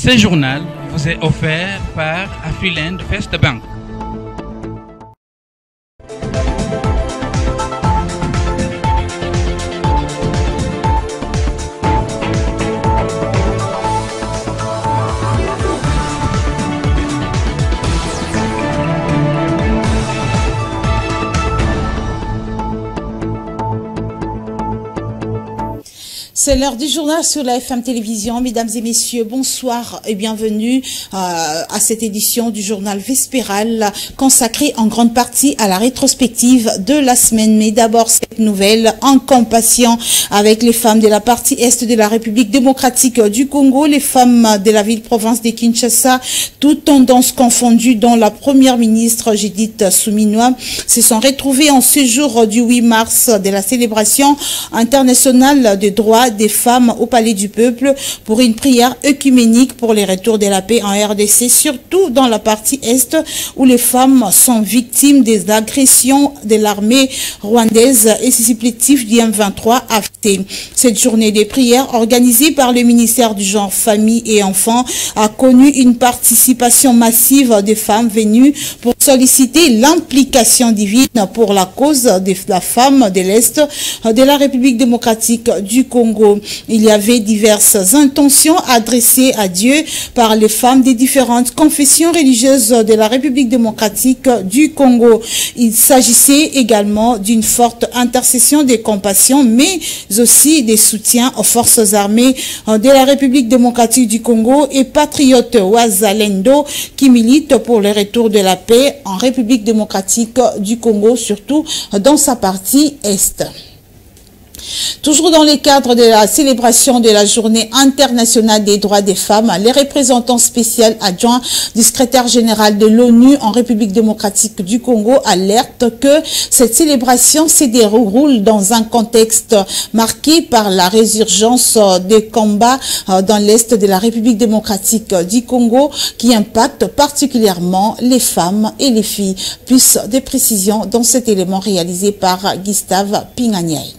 Ce journal vous est offert par Afriland First Bank. C'est l'heure du journal sur la FM Télévision. Mesdames et messieurs, bonsoir et bienvenue à cette édition du journal Vespéral consacrée en grande partie à la rétrospective de la semaine. Mais d'abord, cette nouvelle en compassion avec les femmes de la partie est de la République démocratique du Congo, les femmes de la ville-province de Kinshasa, toutes tendances confondues, dont la première ministre Judith Suminwa se sont retrouvées en ce jour du 8 mars de la célébration internationale des droits des femmes au Palais du Peuple pour une prière œcuménique pour les retours de la paix en RDC, surtout dans la partie Est où les femmes sont victimes des agressions de l'armée rwandaise et ses supplétifs du M23 AFT. Cette journée des prières organisée par le ministère du Genre, Famille et Enfants a connu une participation massive des femmes venues pour solliciter l'implication divine pour la cause de la femme de l'Est de la République démocratique du Congo. Il y avait diverses intentions adressées à Dieu par les femmes des différentes confessions religieuses de la République démocratique du Congo. Il s'agissait également d'une forte intercession des compassions, mais aussi des soutiens aux forces armées de la République démocratique du Congo et patriotes Wazalendo qui militent pour le retour de la paix en République démocratique du Congo, surtout dans sa partie Est. Toujours dans le cadre de la célébration de la Journée internationale des droits des femmes, les représentants spéciaux adjoints du secrétaire général de l'ONU en République démocratique du Congo alertent que cette célébration se déroule dans un contexte marqué par la résurgence des combats dans l'Est de la République démocratique du Congo qui impactent particulièrement les femmes et les filles. Plus de précisions dans cet élément réalisé par Gustave Pingagnaï.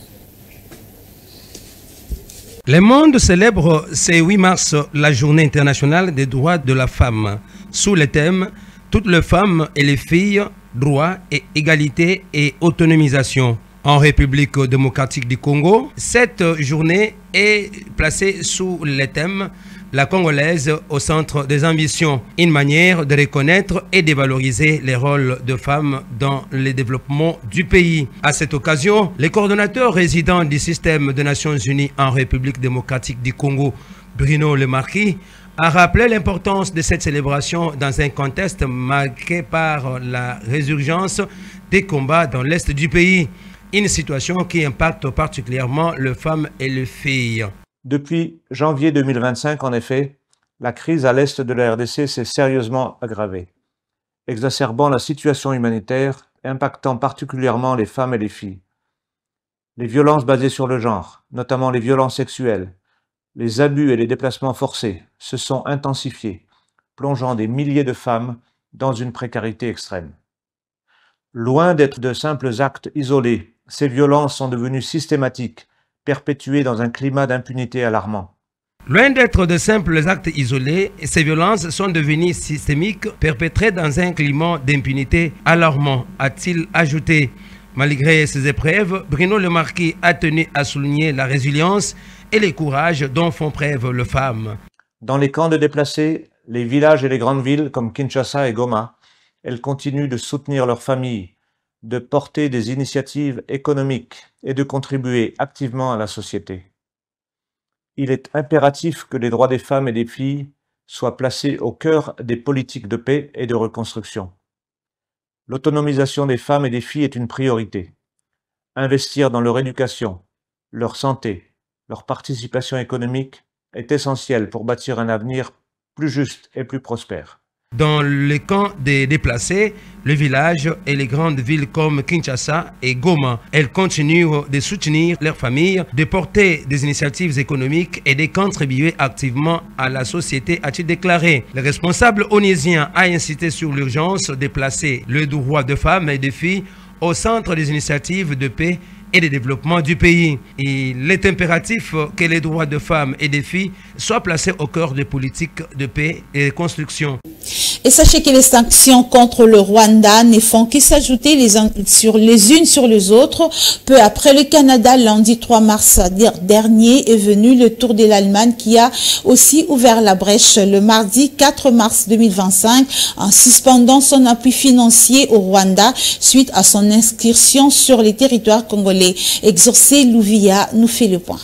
Le monde célèbre ce 8 mars la Journée internationale des droits de la femme sous le thème « Toutes les femmes et les filles, droits et égalité et autonomisation ». En République démocratique du Congo, cette journée est placée sous le thème « La Congolaise au centre des ambitions », une manière de reconnaître et de valoriser les rôles de femmes dans le développement du pays. À cette occasion, le coordonnateur résident du système des Nations Unies en République démocratique du Congo, Bruno Le Marquis, a rappelé l'importance de cette célébration dans un contexte marqué par la résurgence des combats dans l'Est du pays. Une situation qui impacte particulièrement les femmes et les filles. Depuis janvier 2025, en effet, la crise à l'est de la RDC s'est sérieusement aggravée, exacerbant la situation humanitaire et impactant particulièrement les femmes et les filles. Les violences basées sur le genre, notamment les violences sexuelles, les abus et les déplacements forcés, se sont intensifiés, plongeant des milliers de femmes dans une précarité extrême. Loin d'être de simples actes isolés, ces violences sont devenues systématiques, perpétuées dans un climat d'impunité alarmant. Loin d'être de simples actes isolés, ces violences sont devenues systémiques, perpétrées dans un climat d'impunité alarmant, a-t-il ajouté. Malgré ces épreuves, Bruno Le Marquis a tenu à souligner la résilience et le courage dont font preuve les femmes. Dans les camps de déplacés, les villages et les grandes villes comme Kinshasa et Goma, elles continuent de soutenir leurs familles, de porter des initiatives économiques et de contribuer activement à la société. Il est impératif que les droits des femmes et des filles soient placés au cœur des politiques de paix et de reconstruction. L'autonomisation des femmes et des filles est une priorité. Investir dans leur éducation, leur santé, leur participation économique est essentiel pour bâtir un avenir plus juste et plus prospère. Dans les camps des déplacés, les villages et les grandes villes comme Kinshasa et Goma, elles continuent de soutenir leurs familles, de porter des initiatives économiques et de contribuer activement à la société, a-t-il déclaré. Le responsable onésien a incité sur l'urgence de placer le droit de femmes et de filles au centre des initiatives de paix et de développement du pays. Il est impératif que les droits de femmes et des filles soient placés au cœur des politiques de paix et de construction. Et sachez que les sanctions contre le Rwanda ne font que s'ajouter les unes sur les autres. Peu après le Canada, lundi 3 mars dernier, est venu le tour de l'Allemagne qui a aussi ouvert la brèche le mardi 4 mars 2025 en suspendant son appui financier au Rwanda suite à son inscription sur les territoires congolais. Exorcé Louvia nous fait le point.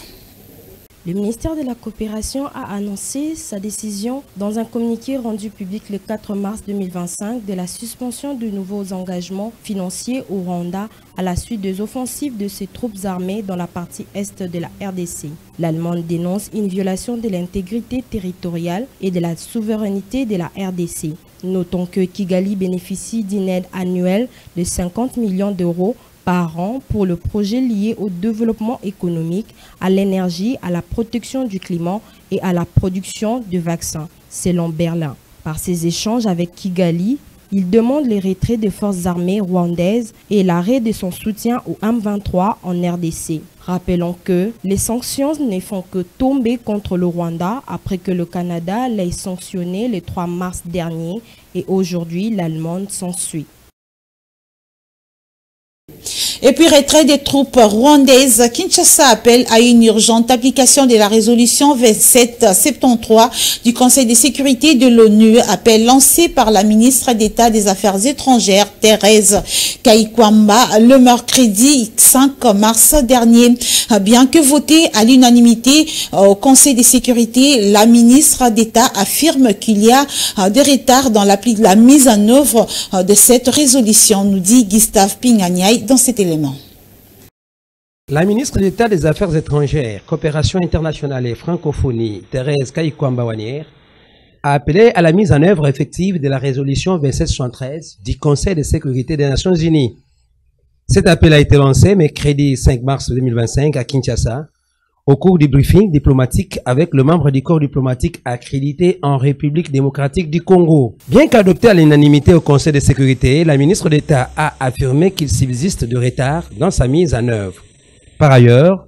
Le ministère de la Coopération a annoncé sa décision dans un communiqué rendu public le 4 mars 2025 de la suspension de nouveaux engagements financiers au Rwanda à la suite des offensives de ses troupes armées dans la partie est de la RDC. L'Allemagne dénonce une violation de l'intégrité territoriale et de la souveraineté de la RDC. Notons que Kigali bénéficie d'une aide annuelle de 50 millions d'euros par an pour le projet lié au développement économique, à l'énergie, à la protection du climat et à la production de vaccins, selon Berlin. Par ses échanges avec Kigali, il demande le retrait des forces armées rwandaises et l'arrêt de son soutien au M23 en RDC. Rappelons que les sanctions ne font que tomber contre le Rwanda après que le Canada l'ait sanctionné le 3 mars dernier et aujourd'hui l'Allemagne s'ensuit. Et puis retrait des troupes rwandaises, Kinshasa appelle à une urgente application de la résolution 2773 du Conseil de sécurité de l'ONU, appel lancé par la ministre d'État des Affaires étrangères Thérèse Kayikwamba le mercredi 5 mars dernier. Bien que votée à l'unanimité au Conseil de sécurité, la ministre d'État affirme qu'il y a des retards dans la mise en œuvre de cette résolution, nous dit Gustave Pinganyai dans cet élément. La ministre d'État des Affaires étrangères, Coopération internationale et francophonie, Thérèse Kayikwamba a appelé à la mise en œuvre effective de la résolution 2773 du Conseil de sécurité des Nations Unies. Cet appel a été lancé mercredi 5 mars 2025 à Kinshasa, au cours du briefing diplomatique avec le membre du corps diplomatique accrédité en République démocratique du Congo. Bien qu'adoptée à l'unanimité au Conseil de sécurité, la ministre d'État a affirmé qu'il subsiste de retard dans sa mise en œuvre. Par ailleurs,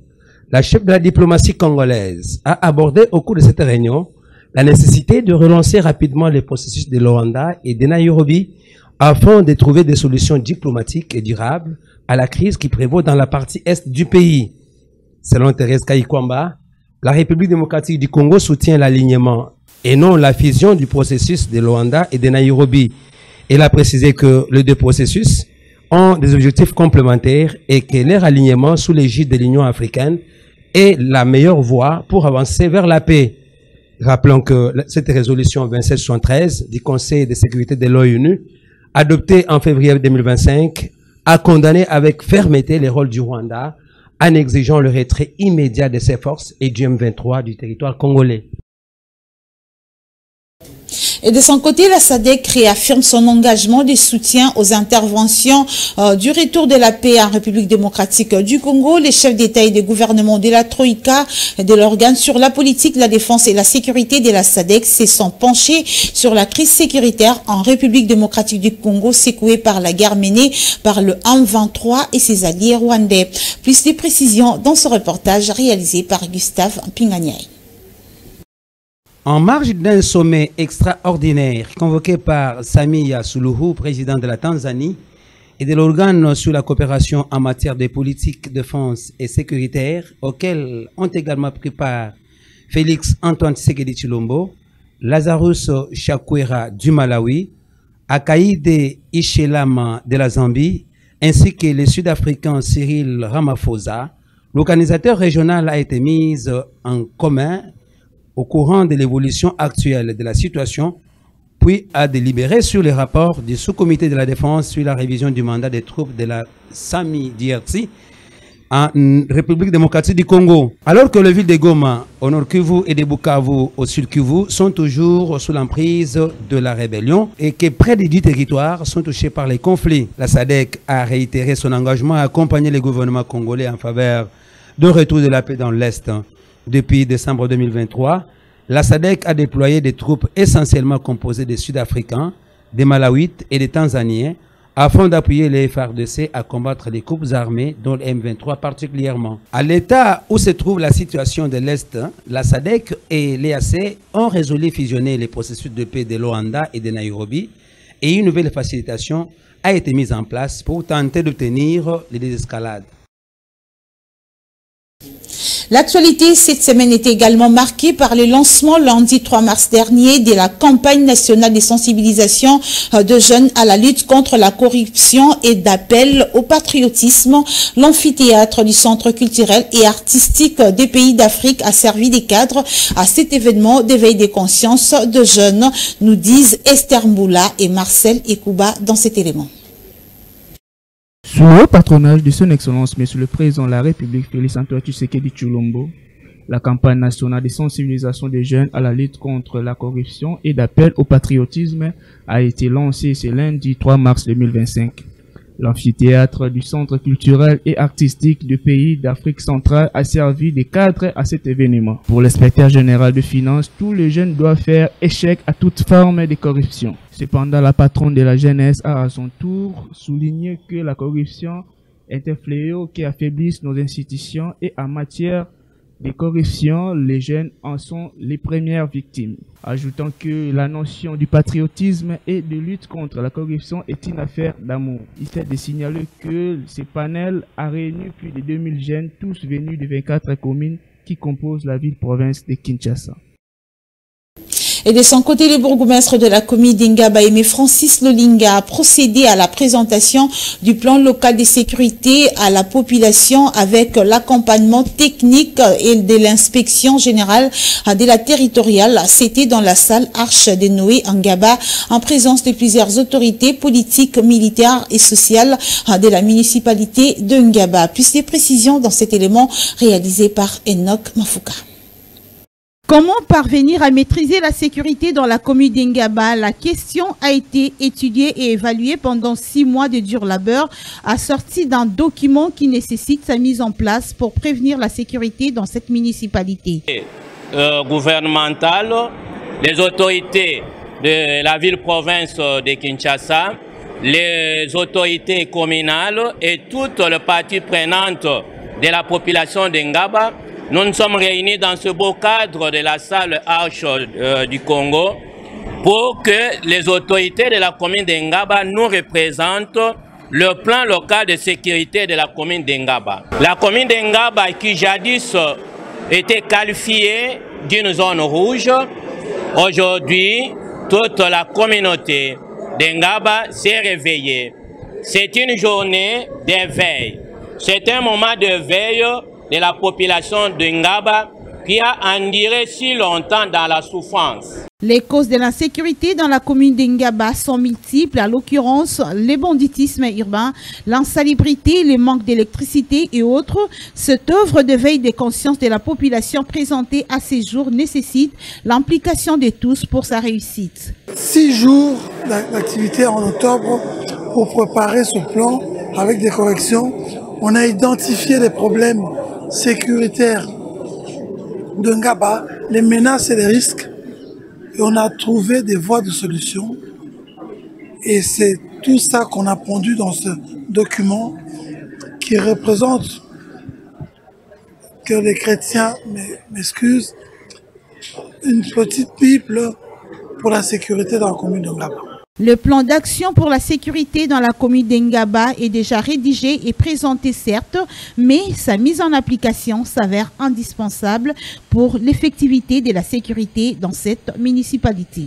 la chef de la diplomatie congolaise a abordé au cours de cette réunion la nécessité de relancer rapidement les processus de Luanda et de Nairobi afin de trouver des solutions diplomatiques et durables à la crise qui prévaut dans la partie est du pays. Selon Thérèse Kayikwamba, la République démocratique du Congo soutient l'alignement et non la fusion du processus de Luanda et de Nairobi. Elle a précisé que les deux processus ont des objectifs complémentaires et que leur alignement sous l'égide de l'Union africaine est la meilleure voie pour avancer vers la paix. Rappelons que cette résolution 2773 du Conseil de sécurité de l'ONU, adoptée en février 2025, a condamné avec fermeté les rôles du Rwanda en exigeant le retrait immédiat de ses forces et du M23 du territoire congolais. Et de son côté, la SADC réaffirme son engagement de soutien aux interventions du retour de la paix en République démocratique du Congo. Les chefs d'État et de gouvernement de la Troïka et de l'organe sur la politique, la défense et la sécurité de la SADC se sont penchés sur la crise sécuritaire en République démocratique du Congo, secouée par la guerre menée par le M23 et ses alliés rwandais. Plus de précisions dans ce reportage réalisé par Gustave Pinganyai. En marge d'un sommet extraordinaire convoqué par Samia Suluhu, président de la Tanzanie, et de l'organe sur la coopération en matière de politique, défense et sécuritaire, auquel ont également pris part Félix Antoine Tshisekedi Tshilombo, Lazarus Chakwera du Malawi, Hakainde Hichilema de la Zambie, ainsi que le Sud-Africain Cyril Ramaphosa, l'organisateur régional a été mis en commun au courant de l'évolution actuelle de la situation, puis a délibéré sur les rapports du sous-comité de la défense sur la révision du mandat des troupes de la SAMI-DRC en République démocratique du Congo. Alors que les villes de Goma, au nord Kivu, et de Bukavu, au sud Kivu, sont toujours sous l'emprise de la rébellion et que près des 10 territoires sont touchés par les conflits. La SADC a réitéré son engagement à accompagner le gouvernement congolais en faveur d'un retour de la paix dans l'Est. Depuis décembre 2023, la SADC a déployé des troupes essentiellement composées de Sud-Africains, des Malawites et des Tanzaniens afin d'appuyer les FARDC à combattre les groupes armés, dont le M23 particulièrement. À l'état où se trouve la situation de l'Est, la SADC et l'EAC ont résolu fusionner les processus de paix de Luanda et de Nairobi, et une nouvelle facilitation a été mise en place pour tenter d'obtenir les désescalades. L'actualité cette semaine est également marquée par le lancement lundi 3 mars dernier de la campagne nationale de sensibilisation de jeunes à la lutte contre la corruption et d'appel au patriotisme. L'amphithéâtre du Centre culturel et artistique des pays d'Afrique a servi des cadres à cet événement d'éveil des consciences de jeunes, nous disent Esther Mboula et Marcel Ekouba dans cet élément. Sous le patronage de son Excellence, Monsieur le Président de la République, Félix-Antoine Tshisekedi Tshilombo, la campagne nationale de sensibilisation des jeunes à la lutte contre la corruption et d'appel au patriotisme a été lancée ce lundi 3 mars 2025. L'amphithéâtre du Centre culturel et artistique du pays d'Afrique centrale a servi de cadre à cet événement. Pour l'inspecteur général de finances, tous les jeunes doivent faire échec à toute forme de corruption. Cependant, la patronne de la jeunesse a à son tour souligné que la corruption est un fléau qui affaiblisse nos institutions et en matière de corruption, les jeunes en sont les premières victimes. Ajoutant que la notion du patriotisme et de lutte contre la corruption est une affaire d'amour. Il fait de signaler que ce panel a réuni plus de 2000 jeunes, tous venus de 24 communes qui composent la ville-province de Kinshasa. Et de son côté, le bourgmestre de la commune d'Ingaba, Aimé Francis Lolinga, a procédé à la présentation du plan local de sécurité à la population avec l'accompagnement technique et de l'inspection générale de la territoriale. C'était dans la salle Arche de Noé Ngaba, en présence de plusieurs autorités politiques, militaires et sociales de la municipalité de Ngaba. Plus de précisions dans cet élément réalisé par Enoch Mafouka. Comment parvenir à maîtriser la sécurité dans la commune d'Ingaba? La question a été étudiée et évaluée pendant 6 mois de dur labeur, assortie d'un document qui nécessite sa mise en place pour prévenir la sécurité dans cette municipalité. Gouvernementale, les autorités de la ville-province de Kinshasa, les autorités communales et toutes les parties prenantes de la population d'Ingaba. Nous nous sommes réunis dans ce beau cadre de la salle Arche du Congo pour que les autorités de la commune d'Ingaba nous représentent le plan local de sécurité de la commune d'Ingaba. La commune d'Ingaba qui jadis était qualifiée d'une zone rouge, aujourd'hui toute la communauté d'Ingaba s'est réveillée. C'est une journée d'éveil, c'est un moment de veille de la population de Ngaba qui a enduré si longtemps dans la souffrance. Les causes de l'insécurité dans la commune d'Ingaba sont multiples, à l'occurrence le banditisme urbain, l'insalubrité, le manque d'électricité et autres. Cette œuvre de veille des consciences de la population présentée à ces jours nécessite l'implication de tous pour sa réussite. 6 jours d'activité en octobre pour préparer ce plan avec des corrections. On a identifié les problèmes sécuritaires de Ngaba, les menaces et les risques, et on a trouvé des voies de solution. Et c'est tout ça qu'on a pondu dans ce document qui représente, que les chrétiens m'excusent, une petite Bible pour la sécurité dans la commune de Ngaba. Le plan d'action pour la sécurité dans la commune d'Ingaba est déjà rédigé et présenté certes, mais sa mise en application s'avère indispensable pour l'effectivité de la sécurité dans cette municipalité.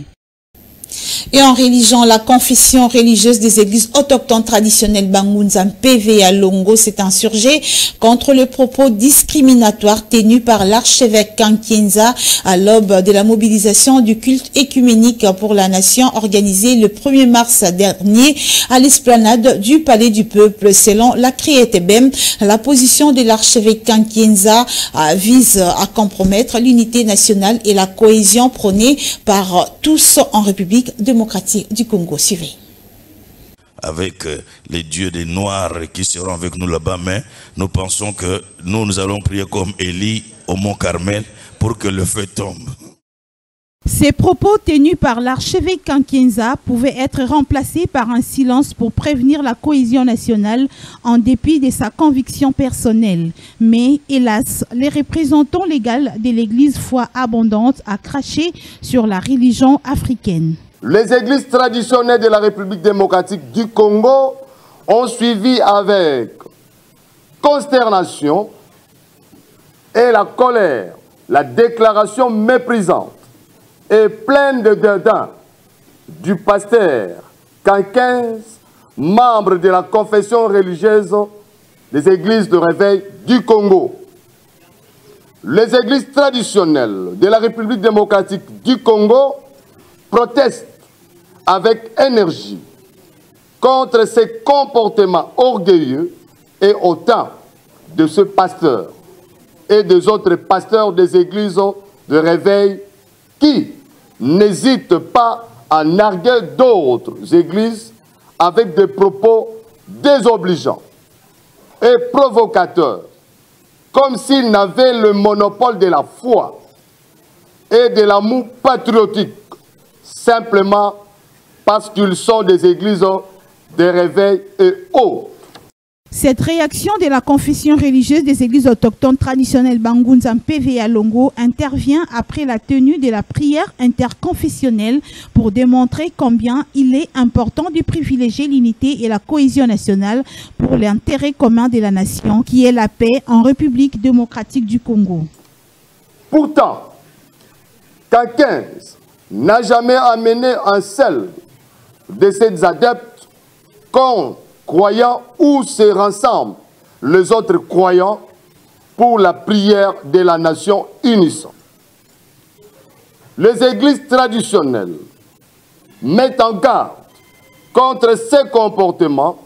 Et en religion, la confession religieuse des églises autochtones traditionnelles Bangunzan PV à Longo s'est insurgée contre le propos discriminatoire tenu par l'archevêque Kankienza à l'aube de la mobilisation du culte écuménique pour la nation organisée le 1er mars dernier à l'esplanade du Palais du Peuple. Selon la Krietebem, la position de l'archevêque Kankienza vise à compromettre l'unité nationale et la cohésion prônée par tous en République démocratique du Congo. Suivez. Avec les dieux des Noirs qui seront avec nous là-bas, mais nous pensons que nous allons prier comme Élie au mont Carmel pour que le feu tombe. Ces propos tenus par l'archevêque Kankienza pouvaient être remplacés par un silence pour prévenir la cohésion nationale en dépit de sa conviction personnelle. Mais, hélas, les représentants légaux de l'Église foi abondante a craché sur la religion africaine. Les églises traditionnelles de la République démocratique du Congo ont suivi avec consternation et la colère la déclaration méprisante et pleine de dédain du pasteur Kankienza, membre de la confession religieuse des églises de réveil du Congo. Les églises traditionnelles de la République démocratique du Congo protestent avec énergie contre ces comportements orgueilleux et hautains de ce pasteur et des autres pasteurs des églises de réveil qui n'hésitent pas à narguer d'autres églises avec des propos désobligeants et provocateurs, comme s'ils n'avaient le monopole de la foi et de l'amour patriotique, simplement parce qu'ils sont des églises de réveil et autres. Cette réaction de la confession religieuse des églises autochtones traditionnelles Bangunza PVA Longo intervient après la tenue de la prière interconfessionnelle pour démontrer combien il est important de privilégier l'unité et la cohésion nationale pour l'intérêt commun de la nation, qui est la paix en République démocratique du Congo. Pourtant, Kankienza n'a jamais amené un seul de ses adeptes contre croyants où se rassemblent les autres croyants pour la prière de la nation unissante. Les églises traditionnelles mettent en garde contre ces comportements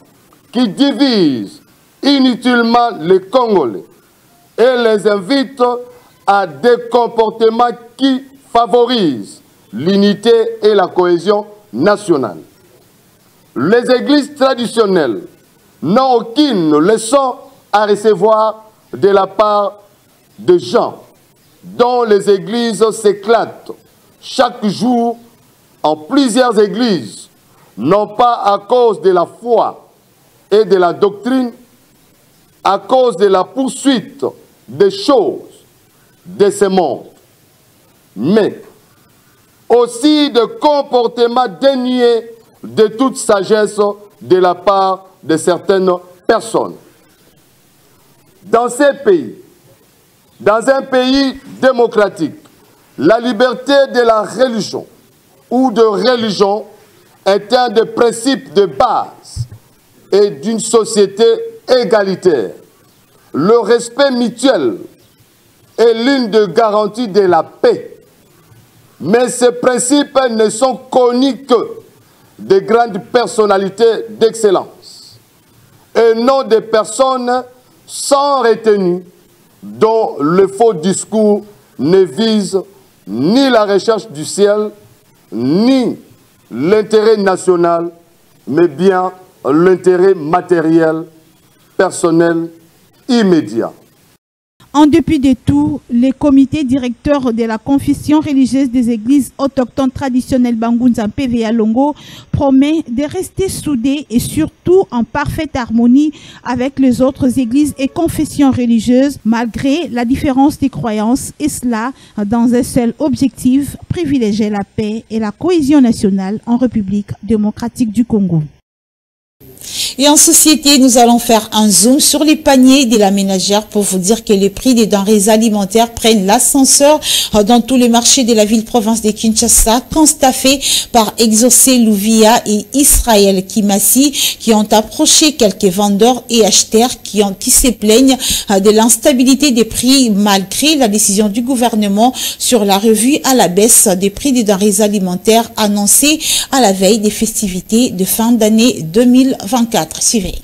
qui divisent inutilement les Congolais et les invitent à des comportements qui favorisent l'unité et la cohésion nationale. Les églises traditionnelles n'ont aucune leçon à recevoir de la part de gens dont les églises s'éclatent chaque jour en plusieurs églises, non pas à cause de la foi et de la doctrine, à cause de la poursuite des choses de ce monde, mais aussi de comportements dénués de toute sagesse de la part de certaines personnes. Dans ces pays, dans un pays démocratique, la liberté de la religion ou de religion est un des principes de base et d'une société égalitaire. Le respect mutuel est l'une des garanties de la paix. Mais ces principes ne sont connus que de grandes personnalités d'excellence et non des personnes sans retenue dont le faux discours ne vise ni la recherche du ciel, ni l'intérêt national, mais bien l'intérêt matériel, personnel, immédiat. En dépit de tout, les comités directeurs de la confession religieuse des églises autochtones traditionnelles Bangunza PVA Longo promet de rester soudés et surtout en parfaite harmonie avec les autres églises et confessions religieuses malgré la différence des croyances, et cela dans un seul objectif, privilégier la paix et la cohésion nationale en République démocratique du Congo. Et en société, nous allons faire un zoom sur les paniers de la ménagère pour vous dire que les prix des denrées alimentaires prennent l'ascenseur dans tous les marchés de la ville-province de Kinshasa, constat fait par Exaucé Louvia et Israël Kimasi, qui ont approché quelques vendeurs et acheteurs qui se plaignent de l'instabilité des prix malgré la décision du gouvernement sur la revue à la baisse des prix des denrées alimentaires annoncée à la veille des festivités de fin d'année 2024. Suivez.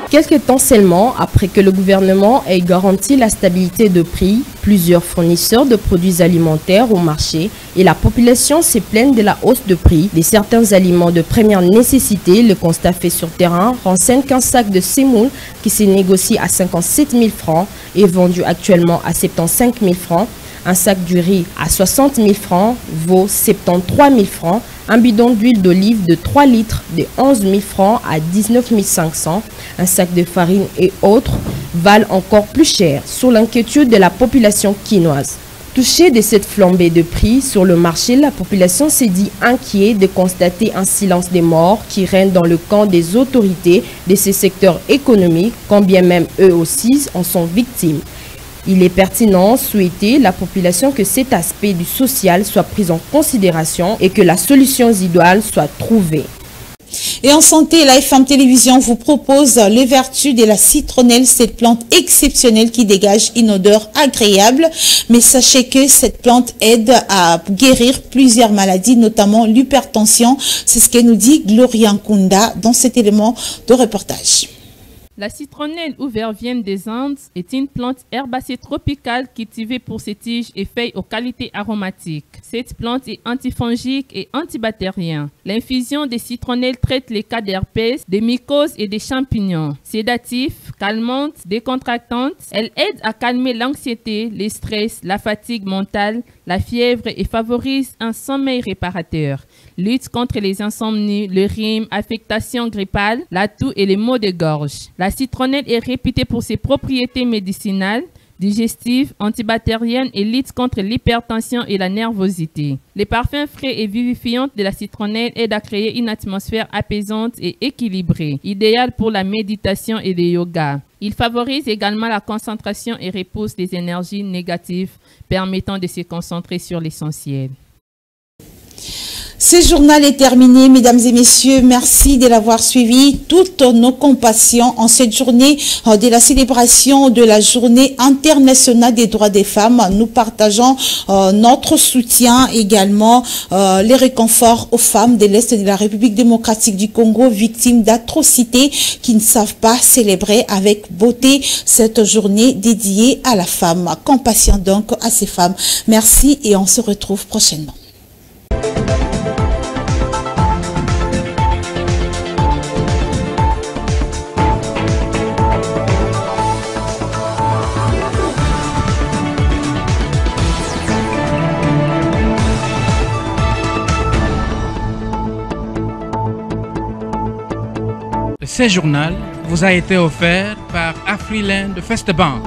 Quelques temps seulement après que le gouvernement ait garanti la stabilité de prix, plusieurs fournisseurs de produits alimentaires au marché et la population se plaignent de la hausse de prix de certains aliments de première nécessité. Le constat fait sur terrain renseigne qu'un sac de semoule qui se négocie à 57 000 francs est vendu actuellement à 75 000 francs, Un sac du riz à 60 000 francs vaut 73 000 francs. Un bidon d'huile d'olive de 3 litres de 11 000 francs à 19 500. Un sac de farine et autres valent encore plus cher, sous l'inquiétude de la population quinoise. Touchée de cette flambée de prix sur le marché, la population s'est dit inquiète de constater un silence des morts qui règne dans le camp des autorités de ces secteurs économiques, quand bien même eux aussi en sont victimes. Il est pertinent de souhaiter la population que cet aspect du social soit pris en considération et que la solution idoine soit trouvée. Et en santé, la FM Télévision vous propose les vertus de la citronnelle, cette plante exceptionnelle qui dégage une odeur agréable. Mais sachez que cette plante aide à guérir plusieurs maladies, notamment l'hypertension. C'est ce que nous dit Gloria Nkunda dans cet élément de reportage. La citronnelle ou verveine des Andes est une plante herbacée tropicale cultivée pour ses tiges et feuilles aux qualités aromatiques. Cette plante est antifongique et antibactérienne. L'infusion des citronnelles traite les cas d'herpès, des mycoses et des champignons. Sédative, calmante, décontractante, elle aide à calmer l'anxiété, le stress, la fatigue mentale, la fièvre et favorise un sommeil réparateur. Lutte contre les insomnies, le rhume, affectations grippales, la toux et les maux de gorge. La citronnelle est réputée pour ses propriétés médicinales, digestives, antibactériennes et lutte contre l'hypertension et la nervosité. Les parfums frais et vivifiants de la citronnelle aident à créer une atmosphère apaisante et équilibrée, idéale pour la méditation et le yoga. Il favorise également la concentration et repousse les énergies négatives, permettant de se concentrer sur l'essentiel. Ce journal est terminé, mesdames et messieurs. Merci de l'avoir suivi. Toutes nos compassions en cette journée de la célébration de la Journée internationale des droits des femmes. Nous partageons notre soutien également, les réconforts aux femmes de l'Est de la République démocratique du Congo, victimes d'atrocités qui ne savent pas célébrer avec beauté cette journée dédiée à la femme. Compassion donc à ces femmes. Merci et on se retrouve prochainement. Ce journal vous a été offert par Afriland First Bank.